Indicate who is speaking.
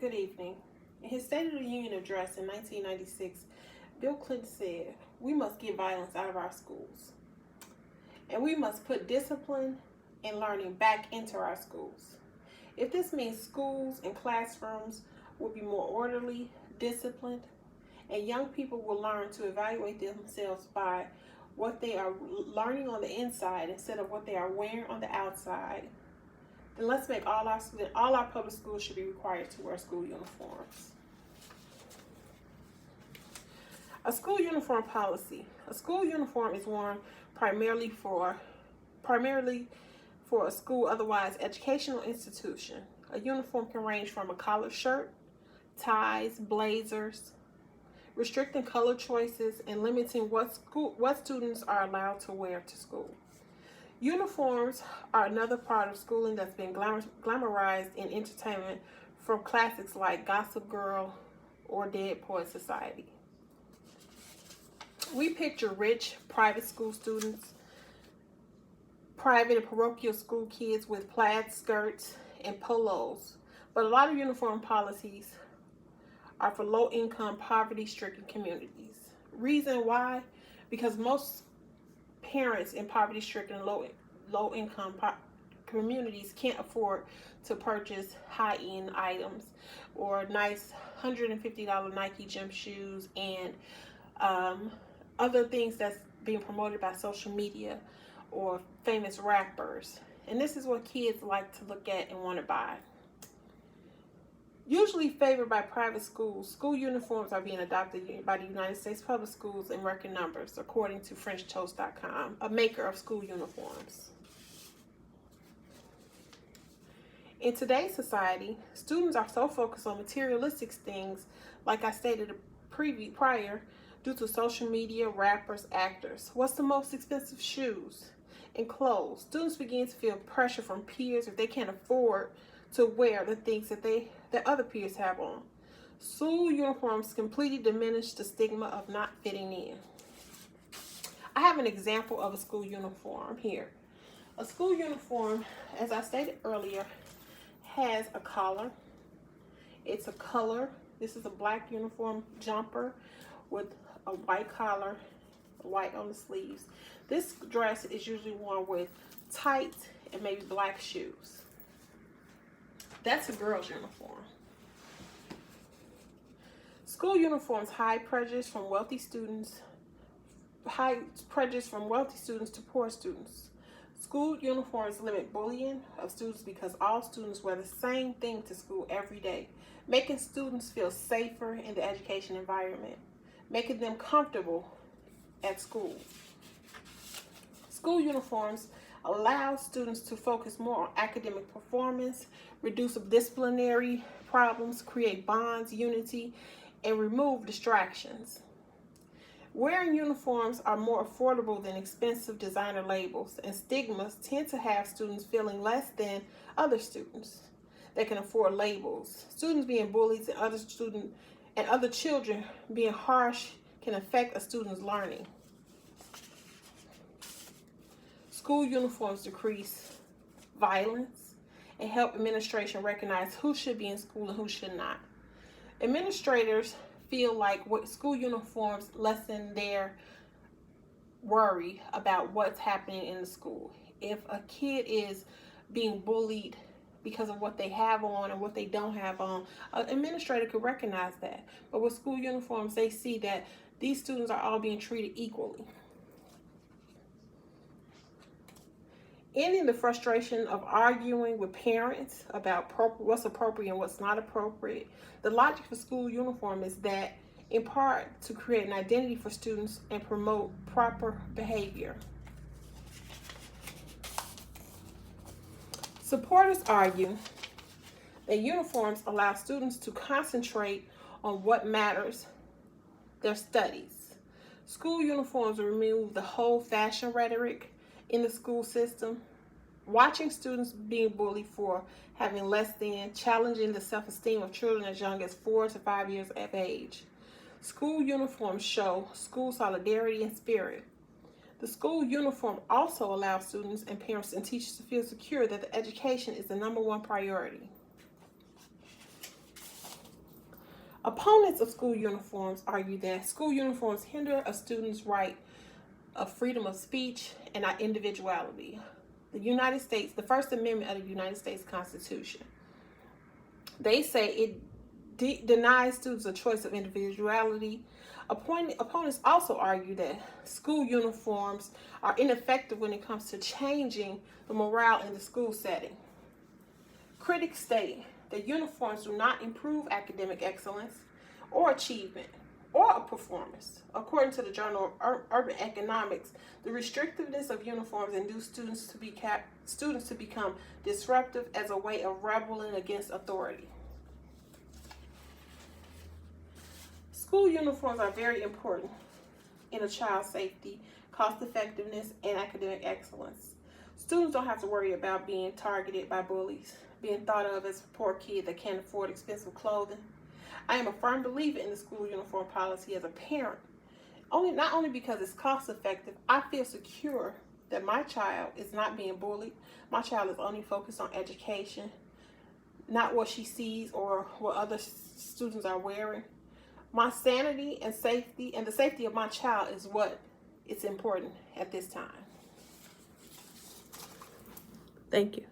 Speaker 1: Good evening. In his State of the Union address in 1996, Bill Clinton said, "We must get violence out of our schools, and we must put discipline and learning back into our schools. If this means schools and classrooms will be more orderly, disciplined, and young people will learn to evaluate themselves by what they are learning on the inside instead of what they are wearing on the outside, then let's make all our public schools should be required to wear school uniforms." A school uniform policy. A school uniform is worn primarily for a school, otherwise educational institution. A uniform can range from a collared shirt, ties, blazers, restricting color choices, and limiting what students are allowed to wear to school. Uniforms are another part of schooling that's been glamorized in entertainment, from classics like Gossip Girl or Dead Poet Society. We picture rich private school students, private and parochial school kids with plaid skirts and polos, but a lot of uniform policies are for low-income, poverty-stricken communities. Reason why? Because most parents in poverty-stricken, low-income communities can't afford to purchase high-end items or nice $150 Nike gym shoes and other things that's being promoted by social media or famous rappers. And this is what kids like to look at and want to buy. Usually favored by private schools, school uniforms are being adopted by the United States public schools in record numbers, according to FrenchToast.com, a maker of school uniforms. In today's society, students are so focused on materialistic things, like I stated prior, due to social media, rappers, actors. What's the most expensive shoes and clothes? Students begin to feel pressure from peers if they can't afford to wear the things that other peers have on. School uniforms completely diminish the stigma of not fitting in. I have an example of a school uniform here. A school uniform, as I stated earlier, has a collar. It's a color. This is a black uniform jumper with a white collar, white on the sleeves. This dress is usually worn with tights and maybe black shoes. That's a girl's uniform. School uniforms hide prejudice from wealthy students to poor students. School uniforms limit bullying of students because all students wear the same thing to school every day, making students feel safer in the education environment, making them comfortable at school. School uniforms allow students to focus more on academic performance, reduce disciplinary problems, create bonds, unity, and remove distractions. Wearing uniforms are more affordable than expensive designer labels, and stigmas tend to have students feeling less than other students that can afford labels. Students being bullied and other children being harsh can affect a student's learning. School uniforms decrease violence and help administration recognize who should be in school and who should not. Administrators feel like school uniforms lessen their worry about what's happening in the school. If a kid is being bullied because of what they have on and what they don't have on, an administrator could recognize that. But with school uniforms, they see that these students are all being treated equally. Ending the frustration of arguing with parents about what's appropriate and what's not appropriate. The logic for school uniform is that, in part, to create an identity for students and promote proper behavior. Supporters argue that uniforms allow students to concentrate on what matters, their studies. School uniforms remove the whole fashion rhetoric in the school system. Watching students being bullied for having less than, challenging the self-esteem of children as young as 4 to 5 years of age. School uniforms show school solidarity and spirit. The school uniform also allows students and parents and teachers to feel secure that the education is the #1 priority. Opponents of school uniforms argue that school uniforms hinder a student's right of freedom of speech and individuality. The First Amendment of the United States Constitution. They say it denies students a choice of individuality. Opponents also argue that school uniforms are ineffective when it comes to changing the morale in the school setting. Critics state that uniforms do not improve academic excellence or achievement or performance. According to the Journal of Urban Economics, the restrictiveness of uniforms induce students to become disruptive as a way of rebelling against authority. School uniforms are very important in a child's safety, cost effectiveness, and academic excellence. Students don't have to worry about being targeted by bullies, being thought of as a poor kid that can't afford expensive clothing. I am a firm believer in the school uniform policy as a parent. Not only because it's cost effective, I feel secure that my child is not being bullied. My child is only focused on education, not what she sees or what other students are wearing. My sanity and safety and the safety of my child is what is important at this time. Thank you.